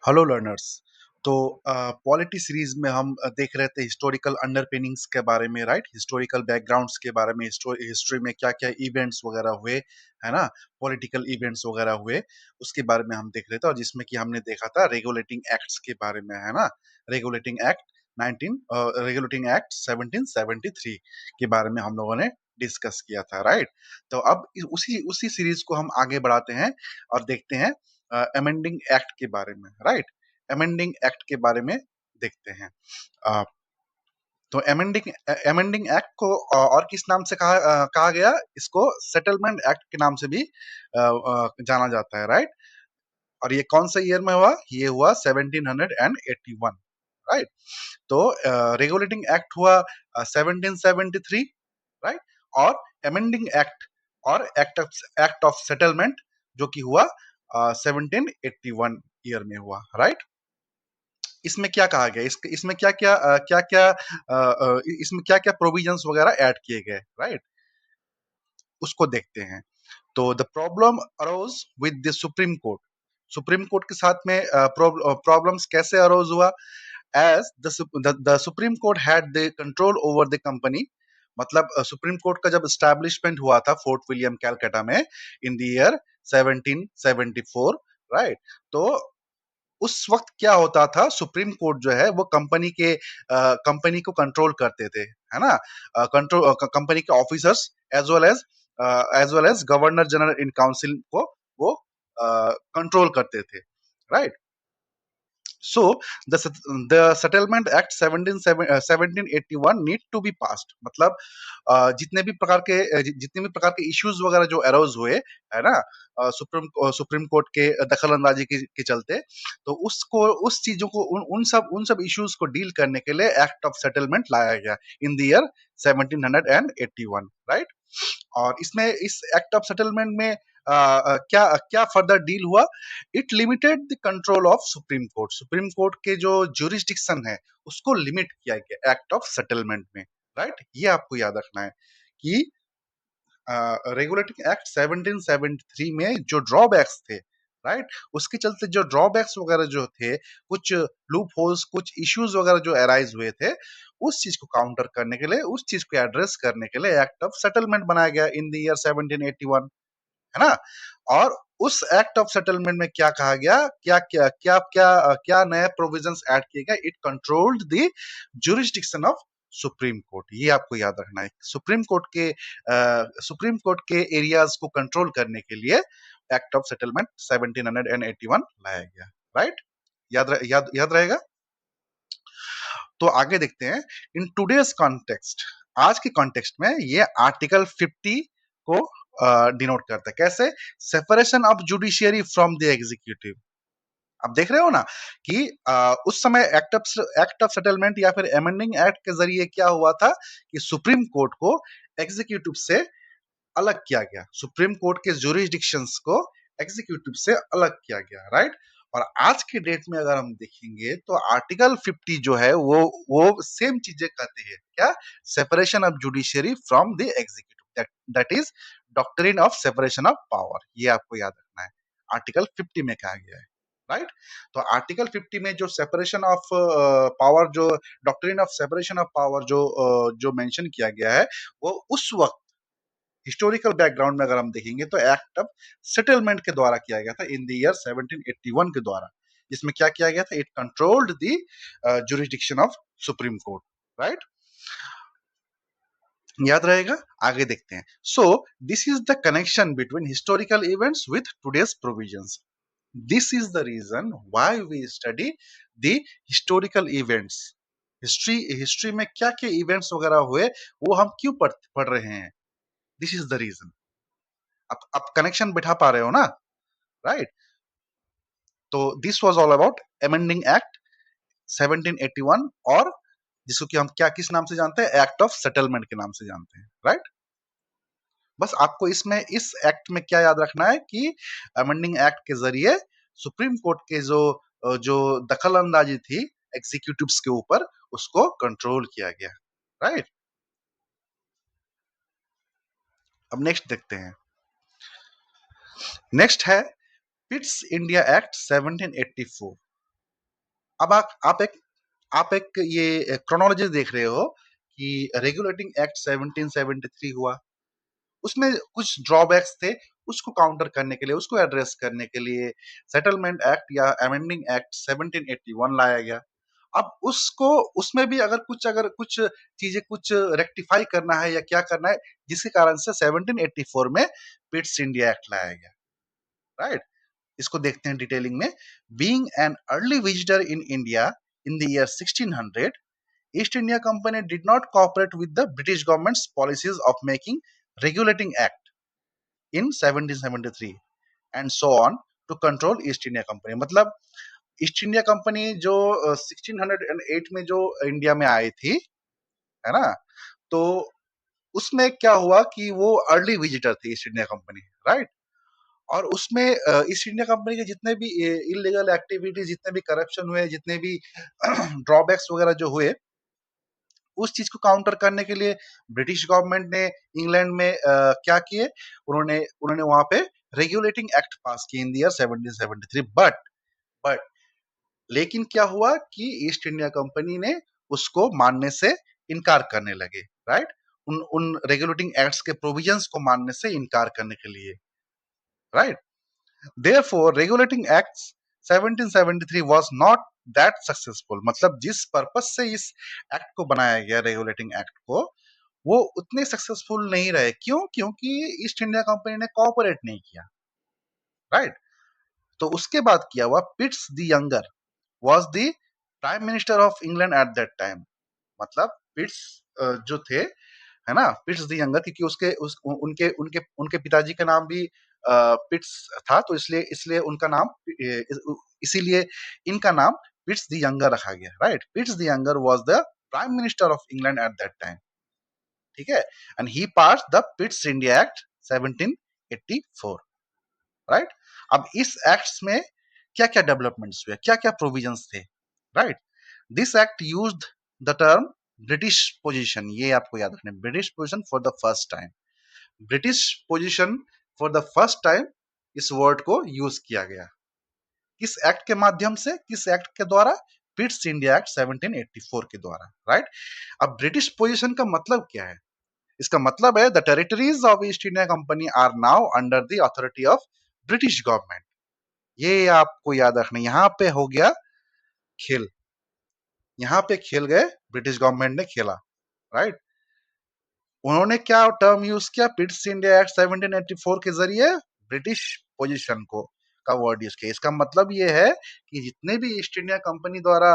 Hello learners. तो polity series में हम देख रहे थे हिस्टोरिकल अंडरपिनिंग्स के बारे में, राइट? हिस्टोरिकल बैकग्राउंड्स के बारे में, हिस्ट्री में क्या क्या इवेंट्स वगैरह हुए, है ना? पॉलिटिकल इवेंट्स वगैरह हुए, उसके बारे में हम देख रहे थे। और जिसमें कि हमने देखा था रेगुलेटिंग एक्ट्स के बारे में, है ना? रेगुलेटिंग एक्ट 1773 के बारे में हम लोगों ने डिस्कस किया था, राइट? तो अब उसी उसी सीरीज को हम आगे बढ़ाते हैं और देखते हैं अमेंडिंग एक्ट के बारे में, राइट? अमेंडिंग एक्ट के बारे में देखते हैं। अ, तो अमेंडिंग एक्ट को और किस नाम से कहा गया? इसको सेटलमेंट एक्ट के नाम से भी जाना जाता है, राइट? और ये कौन सा ईयर में हुआ? ये हुआ 1781, राइट? तो रेगुलेटिंग एक्ट हुआ 1773, राइट? और अमेंडिंग एक्ट और एक्ट ऑफ सेटलमेंट जो कि हुआ 1781 ईयर में हुआ, राइट? इसमें क्या कहा गया? इसमें इसमें क्या क्या प्रोविजंस वगैरह ऐड किए गए, राइट? उसको देखते हैं। तो the problem arose with the Supreme Court. Supreme Court के साथ में प्रॉब्लम्स कैसे अरोज हुआ? As the Supreme Court had the control over the company. मतलब सुप्रीम कोर्ट का जब स्टैब्लिशमेंट हुआ था फोर्ट विलियम कैलकाटा में इन द ईयर 1774, राइट? तो उस वक्त क्या होता था, सुप्रीम कोर्ट जो है वो कंपनी को कंट्रोल करते थे, है ना? कंट्रोल कंपनी के officers as well as governor general in council को वो कंट्रोल करते थे, right? So the settlement act 1781 need to be passed. मतलब जितने भी प्रकार के इश्यूज वगैरह जो अरोज हुए, है ना, सुप्रीम कोर्ट के दखल अंदाजी के चलते, तो उसको उस चीजों को उन सब इश्यूज को डील करने के लिए एक्ट ऑफ सेटलमेंट लाया गया इन द ईयर 1781, राइट? और इसमें इस एक्ट ऑफ सेटलमेंट में क्या क्या फर्दर डील हुआ? It limited the control of Supreme Court. Supreme Court के जो ज्यूरिसडिक्शन है उसको लिमिट किया गया एक्ट ऑफ सेटलमेंट में, राइट? ये आपको याद रखना है कि रेगुलेटिंग एक्ट 1773 में जो ड्रॉबैक्स थे, राइट, उसके चलते जो ड्रॉबैक्स वगैरह जो थे, कुछ लूप होल्स, कुछ इश्यूज वगैरह जो अराइज हुए थे, उस चीज को काउंटर करने के लिए, उस चीज को एड्रेस करने के लिए एक्ट ऑफ सेटलमेंट बनाया गया इन द ईयर 1781, है ना? और उस एक्ट ऑफ सेटलमेंट में क्या कहा गया, क्या क्या क्या क्या क्या नए प्रोविजंस ऐड किए गए? It controlled the jurisdiction of Supreme court. ये आपको याद रखना है। सुप्रीम कोर्ट के एरियाज को कंट्रोल करने के लिए एक्ट ऑफ सेटलमेंट 1781 लाया गया, राइट? याद रहेगा। तो आगे देखते हैं। इन टूडेज कॉन्टेक्स्ट, आज के कॉन्टेक्स्ट में ये आर्टिकल 50 को डिनोट करता है। कैसे? Separation of judiciary from the executive. आप देख रहे हो ना कि उस समय एक्ट ऑफ सेटलमेंट या फिर अमेंडिंग एक्ट के जरिए क्या हुआ था कि सुप्रीम कोर्ट को एग्जीक्यूटिव से अलग किया गया। सुप्रीम कोर्ट के ज्यूरिसडिक्शंस को एग्जीक्यूटिव से अलग किया गया, राइट? और आज के डेट में अगर हम देखेंगे तो आर्टिकल 50 जो है वो सेम चीजें कहते हैं। क्या? Separation of judiciary from the executive, that is doctrine of separation of power. ये आपको याद रखना है, आर्टिकल 50 में कहा गया है, राइट? तो आर्टिकल 50 में जो सेपरेशन ऑफ पावर, जो doctrine of separation of power जो मेंशन किया गया है, वो उस वक्त हिस्टोरिकल बैकग्राउंड में अगर हम देखेंगे तो एक्ट ऑफ सेटलमेंट के द्वारा किया गया था इन द ईयर 1781 के द्वारा। जिसमें क्या किया गया था? It controlled the jurisdiction of Supreme Court, right? याद रहेगा। आगे देखते हैं। So this is the connection between historical events with today's provisions. This is the reason why we study the historical events. History में क्या क्या इवेंट्स वगैरह हुए वो हम क्यों पढ़ रहे हैं? This is the reason. आप कनेक्शन बिठा पा रहे हो ना, राइट? तो this was all about amending act 1781, और जिसको कि हम क्या किस नाम से जानते हैं? एक्ट ऑफ सेटलमेंट के नाम से जानते हैं, राइट? बस आपको इसमें इस एक्ट में क्या याद रखना है कि अमेंडिंग एक्ट के जरिए सुप्रीम कोर्ट के जो दखल अंदाजी थी एग्जीक्यूटिव्स के ऊपर, उसको कंट्रोल किया गया, राइट? अब नेक्स्ट देखते हैं। नेक्स्ट है पिट्स इंडिया एक्ट 1784। अब आप एक ये क्रोनोलॉजी देख रहे हो कि रेगुलेटिंग एक्ट 1773 हुआ, उसमें कुछ ड्रॉबैक्स थे, उसको काउंटर करने के लिए, उसको एड्रेस करने के लिए सेटलमेंट एक्ट या अमेंडिंग एक्ट 1781 लाया गया। अब उसको उसमें भी अगर कुछ चीजें कुछ रेक्टिफाई करना है या क्या करना है, जिसके कारण से 1784 में पिट्स इंडिया एक्ट लाया गया, राइट। इसको देखते हैं डिटेलिंग में। Being an early visitor in India in the year 1600, East India Company did not cooperate with the British government's policies of making regulating act in 1773 and so on to control East India Company। मतलब east India company जो 1608 में जो India में आई थी, है ना, तो उसमें क्या हुआ कि वो अर्ली विजिटर थी ईस्ट इंडिया कंपनी, राइट। और उसमें ईस्ट इंडिया कंपनी के जितने भी इलीगल एक्टिविटीज, जितने भी करप्शन हुए, जितने भी ड्रॉबैक्स वगैरह जो हुए, उस चीज को काउंटर करने के लिए ब्रिटिश गवर्नमेंट ने इंग्लैंड में क्या किए, उन्होंने उन्होंने वहां पे रेगुलेटिंग एक्ट पास किए इन ईयर 1773। बट लेकिन क्या हुआ कि ईस्ट इंडिया कंपनी ने उसको मानने से इनकार करने लगे, राइट। उन उन रेगुलेटिंग एक्ट्स के प्रोविजंस को मानने से इनकार करने के लिए, right. Therefore, regulating acts 1773 was not that successful। मतलब जिस पर्पस से इस एक्ट को बनाया गया, रेगुलेटिंग एक्ट को, वो उतने सक्सेसफुल नहीं रहे। क्यों? क्योंकि ईस्ट इंडिया कंपनी ने कोऑपरेट नहीं किया, राइट। तो उसके बाद किया हुआ Pitts the younger was the prime minister of England at that time. मतलब पिट्स जो थे, है ना, पिट्स द यंगर, क्योंकि उसके उस उनके उनके उनके पिताजी का नाम भी पिट्स था, तो इसलिए इसलिए उनका नाम इसीलिए इनका नाम पिट्स द यंगर रखा गया, right. Pitts the younger was the prime minister of England at that time, ठीक है। And he passed the Pitts India Act 1784, right. अब इस एक्ट्स में क्या क्या डेवलपमेंट्स हुए, क्या क्या प्रोविजंस थे, right. This act used the term British position, ये आपको याद रखना है, British position for the first time. British position for the first time, इस वर्ड को यूज किया गया किस एक्ट के माध्यम से, किस एक्ट के द्वारा? पिट्स इंडिया एक्ट 1784 के द्वारा, राइट। अब ब्रिटिश पोजीशन का मतलब क्या है? इसका मतलब है the territories of East India Company are now under the authority of British government. ये आपको याद रखना, यहां पे हो गया खेल, यहां पे खेल गए, ब्रिटिश गवर्नमेंट ने खेला, राइट। उन्होंने क्या टर्म यूज किया? पिट्स इंडिया एक्ट 1784 के जरिए ब्रिटिश पोजीशन को का वर्ड यूज किया। इसका मतलब ये है कि जितने भी ईस्ट इंडिया कंपनी द्वारा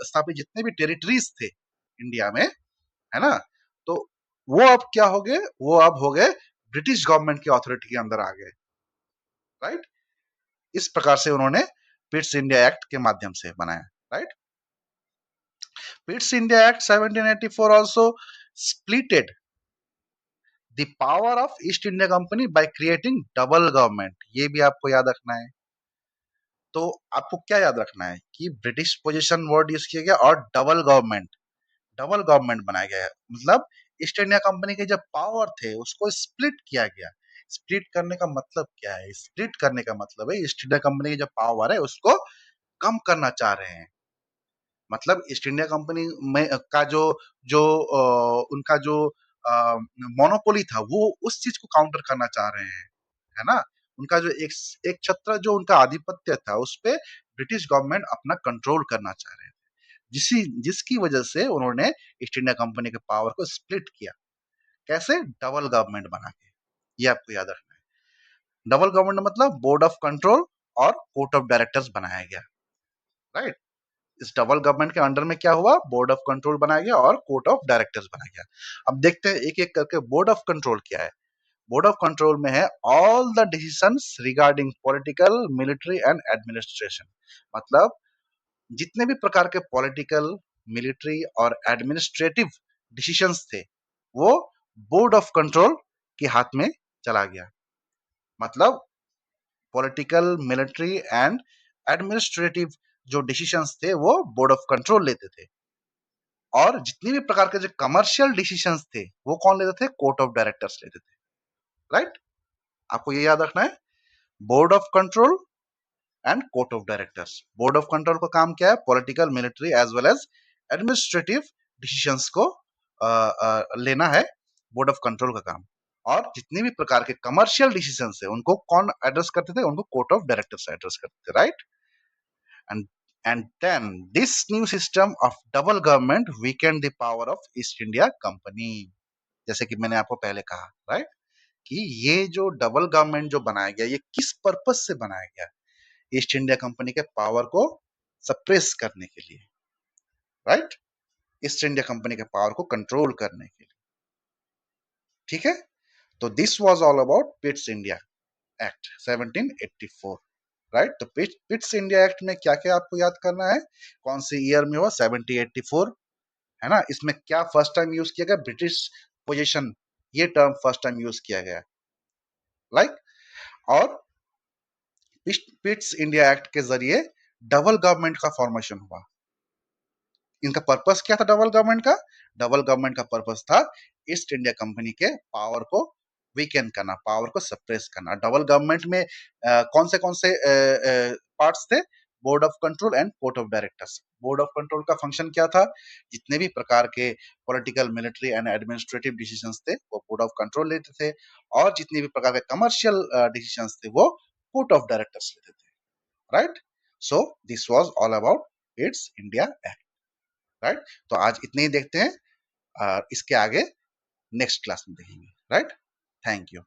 स्थापित जितने भी टेरिटरीज थे इंडिया में, है ना, तो वो अब क्या हो गए? वो अब हो गए ब्रिटिश गवर्नमेंट की अथॉरिटी के अंदर आ गए, राइट। इस प्रकार से उन्होंने पिट्स इंडिया एक्ट के माध्यम से बनाया, right. पिट्स India Act 1784 also splitted the power of east India company by creating double government. ये भी आपको याद रखना है। तो आपको क्या याद रखना है कि ब्रिटिश पोजीशन वर्ड यूज किया गया और डबल गवर्नमेंट बनाया गया है। मतलब ईस्ट इंडिया कंपनी के जो पावर थे उसको स्प्लिट किया गया। स्प्लिट करने का मतलब क्या है? स्प्लिट करने का मतलब है ईस्ट इंडिया कंपनी की जो पावर है उसको कम करना चाह रहे हैं। मतलब ईस्ट इंडिया कंपनी में का जो जो उनका जो मोनोपोली था, वो उस चीज को काउंटर करना चाह रहे हैं, है ना। उनका जो एक एक छत्र जो उनका आधिपत्य था, उस पे ब्रिटिश गवर्नमेंट अपना कंट्रोल करना चाह रहे थे, जिसकी वजह से उन्होंने ईस्ट इंडिया कंपनी के पावर को स्प्लिट किया। कैसे? डबल गवर्नमेंट बना के। ये आपको याद रखना है। डबल गवर्नमेंट मतलब बोर्ड ऑफ कंट्रोल और कोर्ट ऑफ डायरेक्टर्स बनाया गया, राइट। इस डबल गवर्नमेंट के अंडर में क्या हुआ? बोर्ड ऑफ कंट्रोल बनाया गया और कोर्ट ऑफ डायरेक्टर्स बनाया गया। अब देखते हैं एक एक करके। बोर्ड ऑफ कंट्रोल क्या है? बोर्ड ऑफ कंट्रोल में है all the decisions regarding political, military and administration. मतलब जितने भी प्रकार के पॉलिटिकल, मिलिट्री और एडमिनिस्ट्रेटिव डिसीजंस थे, वो बोर्ड ऑफ कंट्रोल के हाथ में चला गया। मतलब पॉलिटिकल, मिलिट्री एंड एडमिनिस्ट्रेटिव जो डिसीजंस थे वो बोर्ड ऑफ कंट्रोल लेते थे, और जितने भी प्रकार के जो कमर्शियल डिसीजंस थे वो कौन लेते थे? कोर्ट ऑफ डायरेक्टर्स लेते थे, राइट। आपको ये याद रखना है। Board of control and court of directors. Board of control का काम क्या है? Political, military as well as administrative decisions को लेना है बोर्ड ऑफ कंट्रोल का काम। और जितने भी प्रकार के कमर्शियल डिसीजन है उनको कौन एड्रेस करते थे? उनको कोर्ट ऑफ डायरेक्टर्स एड्रेस करते थे, right. and and then this new system of double government weakened the power of East India Company। जैसे कि मैंने आपको पहले कहा, राइट, कि ये जो डबल गवर्नमेंट जो बनाया गया, ये किस पर्पस से बनाया गया? ईस्ट इंडिया कंपनी के पावर को सप्रेस करने के लिए, राइट, ईस्ट इंडिया कंपनी के पावर को कंट्रोल करने के लिए, ठीक है। तो this was all about पिट्स India Act 1784, right. तो पिट्स इंडिया एक्ट में क्या क्या आपको याद करना है? कौन सी ईयर में हुआ? 1784, है ना। इसमें क्या फर्स्ट टाइम यूज किया गया? ब्रिटिश पोजीशन, ये टर्म फर्स्ट टाइम यूज किया गया, लाइक। और पिट्स इंडिया एक्ट के जरिए डबल गवर्नमेंट का फॉर्मेशन हुआ। इनका पर्पस क्या था डबल गवर्नमेंट का? डबल गवर्नमेंट का पर्पस था ईस्ट इंडिया कंपनी के पावर को वीकेंड करना, पावर को सप्रेस करना। डबल गवर्नमेंट में कौन से पार्ट्स थे? Board of control and court of directors. Board of control का फंक्शन क्या था? जितने भी प्रकार के political, military and administrative decisions थे वो बोर्ड ऑफ कंट्रोल लेते थे, और जितने भी प्रकार के कमर्शियल डिसीजंस थे वो कोर्ट ऑफ डायरेक्टर्स लेते थे, right. So this was all about it's India act, right. तो आज इतने ही देखते हैं, इसके आगे नेक्स्ट क्लास में देखेंगे, राइट। Thank you.